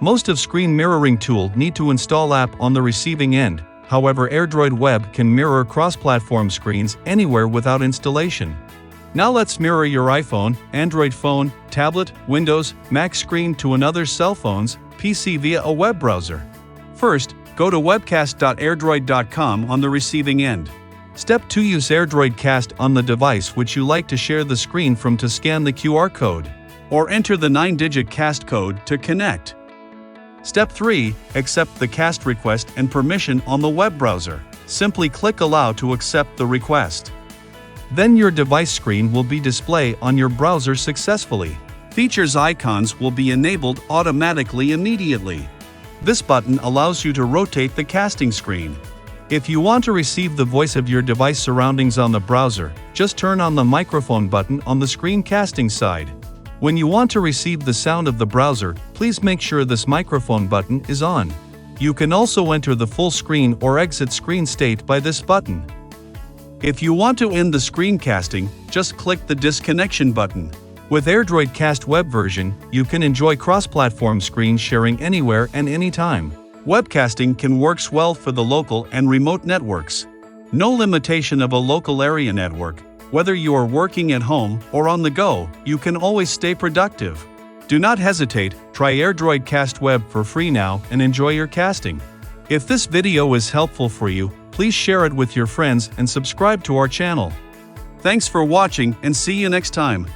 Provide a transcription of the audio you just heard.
Most of screen mirroring tool need to install app on the receiving end. However, AirDroid Web can mirror cross-platform screens anywhere without installation. Now let's mirror your iPhone, Android phone, tablet, Windows, Mac screen to another cell phone's PC via a web browser. First, go to webcast.airdroid.com on the receiving end. Step 2. Use AirDroid Cast on the device which you like to share the screen from to scan the QR code, or enter the 9-digit cast code to connect. Step 3. Accept the cast request and permission on the web browser. Simply click Allow to accept the request. Then your device screen will be displayed on your browser successfully. Features icons will be enabled automatically immediately. This button allows you to rotate the casting screen. If you want to receive the voice of your device surroundings on the browser, just turn on the microphone button on the screen casting side. When you want to receive the sound of the browser, please make sure this microphone button is on. You can also enter the full screen or exit screen state by this button. If you want to end the screencasting, just click the disconnection button. With AirDroid Cast Web version, you can enjoy cross-platform screen sharing anywhere and anytime. Webcasting can works well for the local and remote networks. No limitation of a local area network. Whether you are working at home or on the go, you can always stay productive. Do not hesitate, try AirDroid Cast Web for free now and enjoy your casting. If this video is helpful for you, please share it with your friends and subscribe to our channel. Thanks for watching and see you next time.